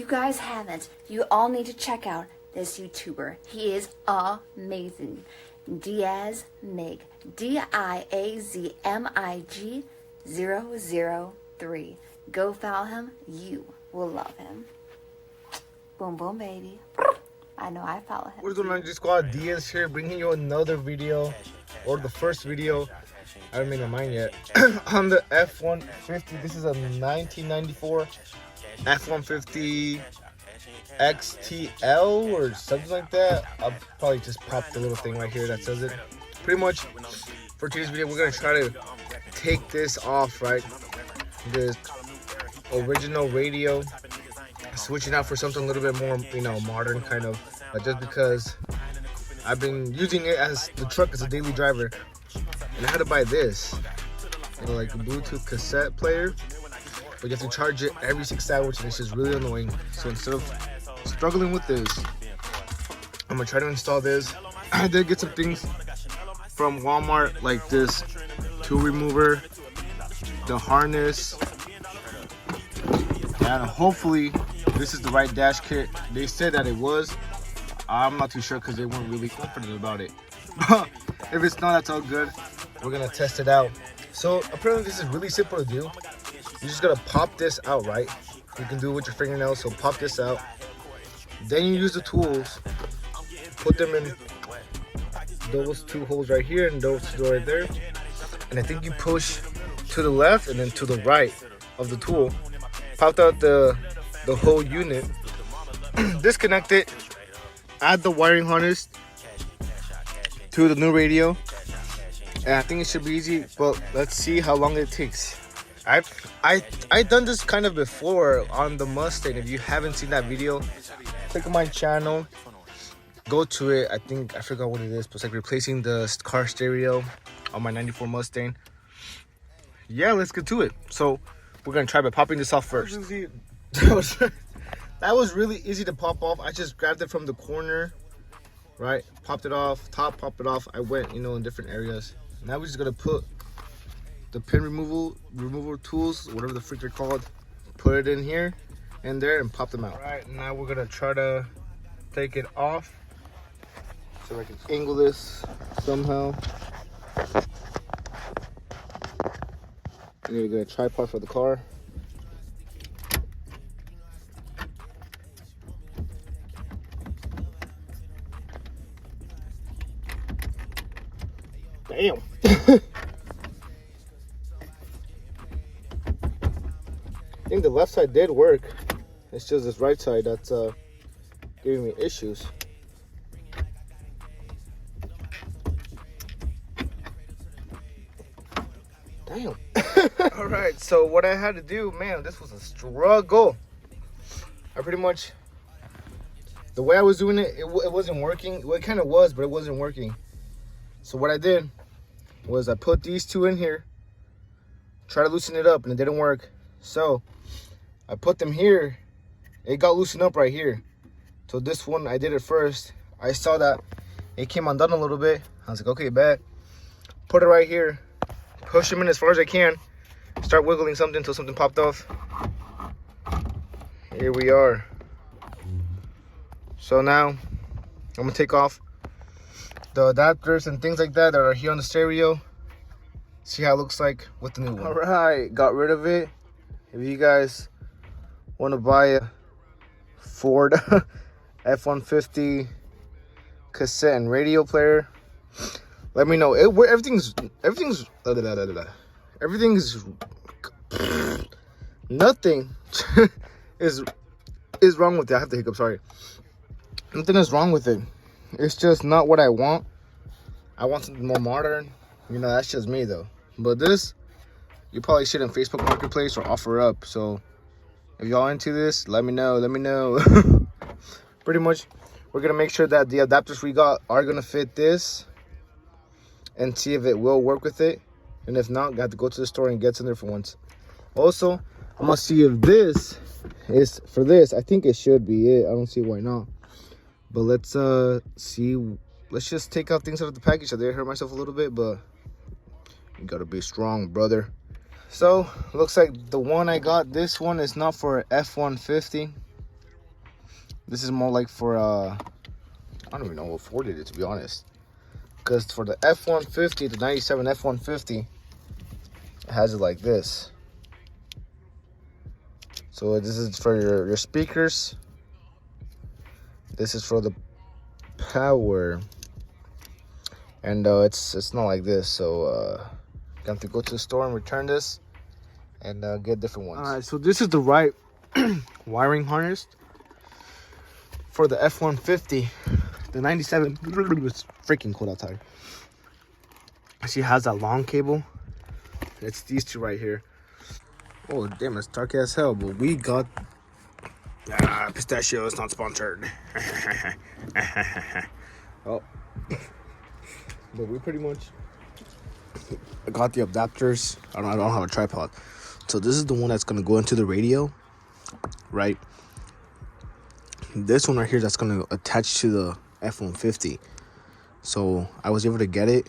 you guys haven't, you all need to check out this YouTuber. He is amazing. Diaz Mig. DIAZMIG 003. Go follow him. You will love him. Boom, boom, baby. I know I follow him. What's going on, G Squad? Diaz here, bringing you another video, or the first video. I haven't made my mind yet. On the F-150. This is a 1994 F-150 XTL or something like that. I'll probably just pop the little thing right here that says it. Pretty much, for today's video, we're gonna try to take this off, right? This original radio, switching out for something a little bit more, modern kind of. Just because I've been using it as the truck as a daily driver, and I had to buy this, like a Bluetooth cassette player, but you have to charge it every 6 hours, and it's just really annoying. So instead of struggling with this, I'm gonna try to install this. I did get some things from Walmart, like this tool remover, the harness, and hopefully this is the right dash kit. They said that it was. I'm not too sure because they weren't really confident about it. If it's not, that's all good. We're gonna test it out. So apparently this is really simple to do. You just gotta pop this out, right? You can do it with your fingernails, so pop this out. Then you use the tools, put them in those two holes right here and those two right there. And I think you push to the left and then to the right of the tool. Popped out the whole unit. Disconnect it. Add the wiring harness to the new radio, and I think it should be easy, but let's see how long it takes. I've done this kind of before on the Mustang. If you haven't seen that video, click on my channel, go to it. I forgot what it is, but it's like replacing the car stereo on my 94 Mustang. Yeah, let's get to it. So we're gonna try by popping this off first. That was really easy to pop off. I just grabbed it from the corner, right? Popped it off, top, popped it off. I went, in different areas. Now we're just gonna put the pin removal tools, whatever the freak they're called, put it in here and there and pop them out. All right, now we're gonna try to take it off. So I can angle this somehow. I need to get a tripod for the car. Damn. I think the left side did work. It's just this right side that's giving me issues. Damn. All right, so what I had to do, man, this was a struggle. I pretty much, the way I was doing it, it wasn't working. Well, it kind of was, but it wasn't working. So what I did was I put these two in here, try to loosen it up, and it didn't work. So I put them here. It got loosened up right here. So this one, I did it first. I saw that it came undone a little bit. I was like, okay, bet. Put it right here. Push them in as far as I can. Start wiggling something until something popped off. Here we are. So now I'm gonna take off the adapters and things like that are here on the stereo. See how it looks like with the new one. All right, got rid of it. If you guys want to buy a Ford F-150 cassette and radio player, let me know. Everything's nothing is wrong with it. I have the hiccup, sorry. Nothing is wrong with it. It's just not what I want. I want something more modern. That's just me though. But this, you probably see it in Facebook Marketplace or offer up. So if y'all into this, let me know. Pretty much, we're gonna make sure that the adapters we got are gonna fit this and see if it will work with it. And if not, got to go to the store and get some different ones. Also, I'm gonna see if this is for this. I think it should be it. I don't see why not. But let's see. Let's just take out things out of the package. I did hurt myself a little bit, but you gotta be strong, brother. So looks like the one I got, this one is not for F-150. This is more like for I don't even know what Ford it is, to be honest. Because for the F-150, the 97 F-150, it has it like this. So this is for your speakers. This is for the power. And it's not like this. So you have to go to the store and return this and get different ones. Alright, so this is the right wiring harness for the F-150. The 97, it's freaking cold outside. She has that long cable. It's these two right here. Oh damn, it's dark as hell. But we got pistachio is not sponsored. Oh, but we pretty much got the adapters. I don't have a tripod, so this is the one that's gonna go into the radio, right? This one right here that's gonna attach to the F-150. So I was able to get it.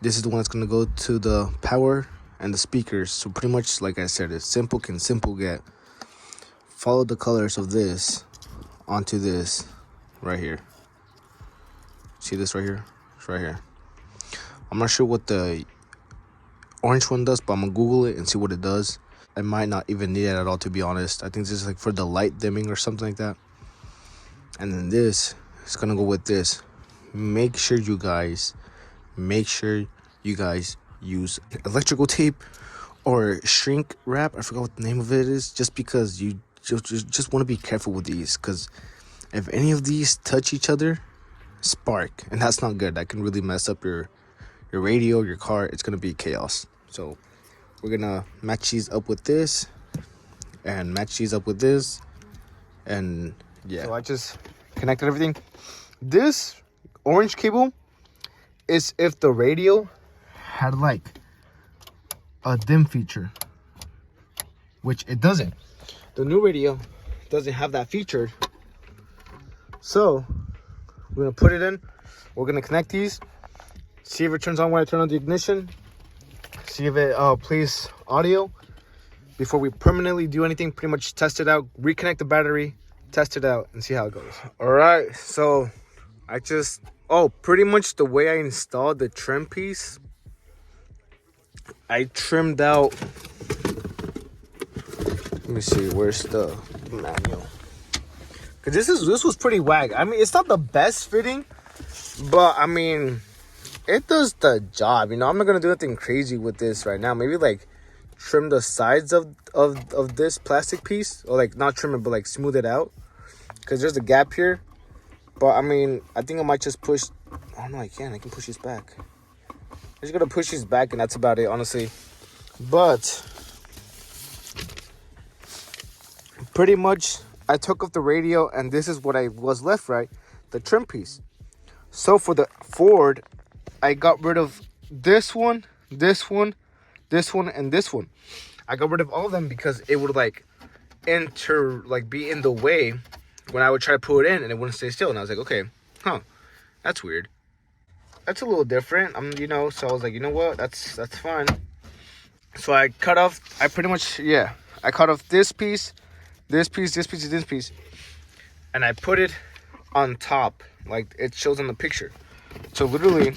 This is the one that's gonna go to the power and the speakers. So pretty much, like I said, it's simple can simple get. Follow the colors of this onto this right here. See this right here? It's right here. I'm not sure what the orange one does, but I'm gonna Google it and see what it does. I might not even need it at all, to be honest. I think this is like for the light dimming or something like that. And then this is gonna go with this. Make sure you guys use electrical tape or shrink wrap. I forgot what the name of it is. Just because you just want to be careful with these, because if any of these touch each other, spark, and that's not good. That can really mess up your radio, your car. It's gonna be chaos. So we're gonna match these up with this and match these up with this, and yeah. So I just connected everything. This orange cable is if the radio had like a dim feature, which it doesn't. The new radio doesn't have that feature. So we're gonna put it in. We're gonna connect these. See if it turns on when I turn on the ignition. See if it plays audio. Before we permanently do anything, pretty much test it out. Reconnect the battery, test it out, and see how it goes. All right, so I just pretty much the way I installed the trim piece, I trimmed out. Let me see, where's the manual? Cause this was pretty whack. I mean, it's not the best fitting, but I mean, it does the job. You know, I'm not gonna do anything crazy with this right now. Maybe like trim the sides of this plastic piece, or like not trim it, but like smooth it out. Cause there's a gap here. But I mean, I think I might just push. Oh no, I can push this back. I'm just gonna push these back, and that's about it, honestly. But pretty much, I took off the radio, and this is what I was left, right? The trim piece. So for the Ford, I got rid of this one, this one, this one, and this one. I got rid of all of them because it would like be in the way when I would try to pull it in, and it wouldn't stay still. And I was like, okay, that's weird. That's a little different. So I was like, you know what? That's fine. So I cut off. I cut off this piece, this piece, this piece, and this piece, and I put it on top, like it shows on the picture. So literally,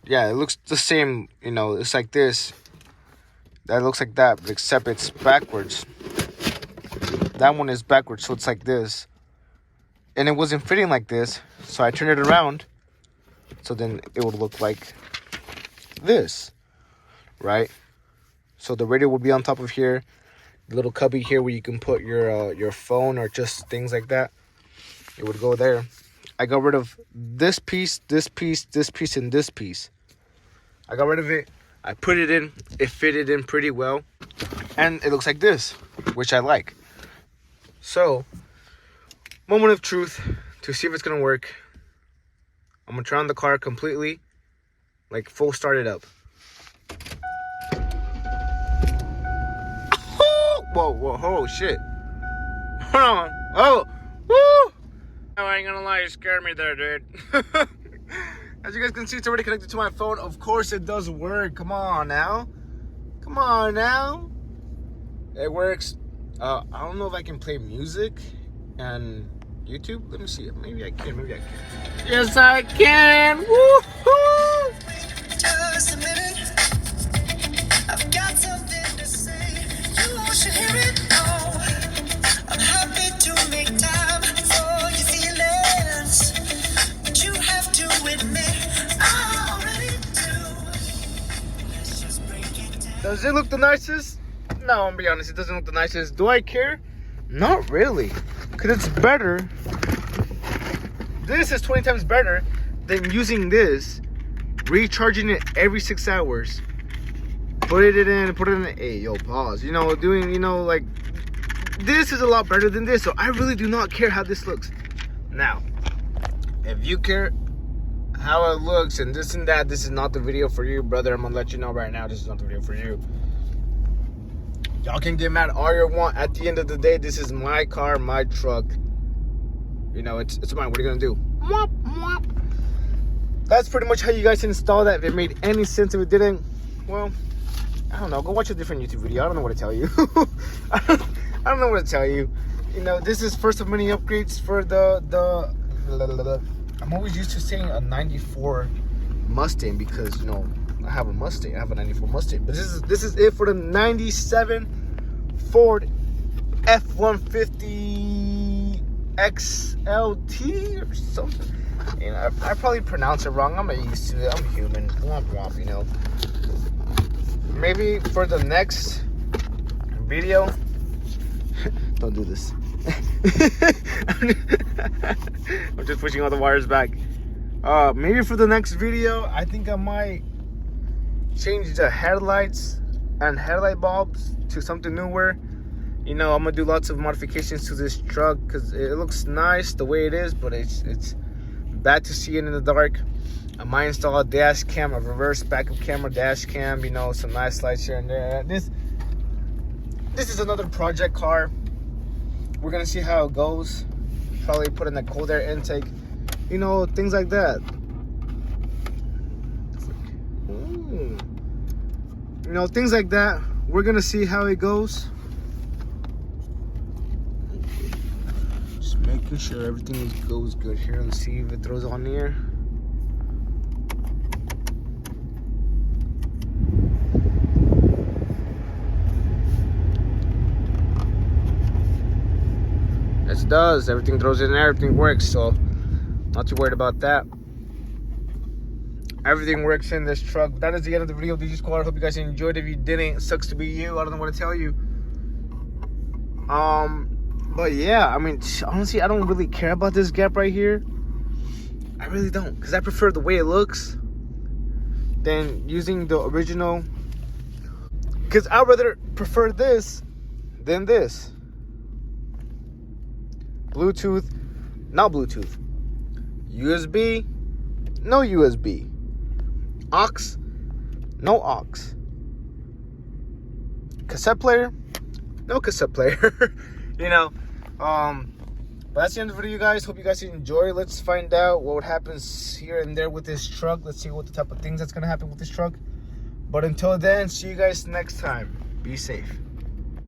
yeah, it looks the same. It's like this. That looks like that, except it's backwards. That one is backwards, so it's like this. And it wasn't fitting like this, so I turned it around. So then it would look like this, right? So the radio would be on top of here. The little cubby here where you can put your phone or just things like that. It would go there. I got rid of this piece, this piece, this piece, and this piece. I got rid of it. I put it in. It fitted in pretty well. And it looks like this, which I like. So, moment of truth to see if it's going to work. I'm going to turn on the car completely. Like full start it up. Whoa, oh shit. Hold on. Oh, woo! I ain't gonna lie, you scared me there, dude. As you guys can see, it's already connected to my phone. Of course it does work. Come on now. Come on now. It works. I don't know if I can play music and YouTube. Let me see. Maybe I can. Yes, I can. Woo-hoo! Just a minute, I've got something to say. You should hear it. Oh, I'm happy to make time for your feelings, but you have to admit I already do. Let's just break it down. Does it look the nicest? No, I'm gonna be honest. It doesn't look the nicest. Do I care? Not really. Because it's better. This is 20 times better than using this, recharging it every 6 hours. Put it in. Hey, yo, pause. You know, like, this is a lot better than this. So I really do not care how this looks. Now, if you care how it looks and this and that, this is not the video for you, brother. I'm gonna let you know right now, this is not the video for you. Y'all can get mad all you want. At the end of the day, this is my car, my truck. You know, it's mine. What are you gonna do? Mwop, mwop. That's pretty much how you guys install that. If it made any sense, if it didn't, well, I don't know. Go watch a different YouTube video. I don't know what to tell you. I don't know what to tell you. You know, this is first of many upgrades for the I'm always used to saying a 94 Mustang because, you know, I have a Mustang. I have a 94 Mustang. But this is it for the 97 Ford F-150 XLT or something. You know, I probably pronounce it wrong. I'm not used to it. I'm human. Womp womp, you know. Maybe for the next video, don't do this. I'm just pushing all the wires back. Maybe for the next video, I think I might change the headlights and headlight bulbs to something newer. You know, I'm gonna do lots of modifications to this truck because it looks nice the way it is, but it's bad to see it in the dark. I might install a dash cam, a reverse backup camera dash cam, you know, some nice lights here and there. This is another project car. We're gonna see how it goes. Probably put in a cold air intake, you know, things like that. Ooh. You know, things like that. We're gonna see how it goes. Just making sure everything goes good here. Let's see if it throws on here. It does. Everything throws in there. Everything works. So, not too worried about that. Everything works in this truck. That is the end of the video, DJ Squad. I hope you guys enjoyed. If you didn't, it sucks to be you. I don't know what to tell you. But yeah, I mean, honestly, I don't really care about this gap right here. I really don't, because I prefer the way it looks than using the original. Because I'd rather prefer this than this. Bluetooth, not Bluetooth. USB, no USB. Aux, no aux. Cassette player, no cassette player. You know, but that's the end of the video, guys. Hope you guys enjoy. Let's find out what happens here and there with this truck. Let's see what the type of things that's gonna happen with this truck. But until then, see you guys next time. Be safe.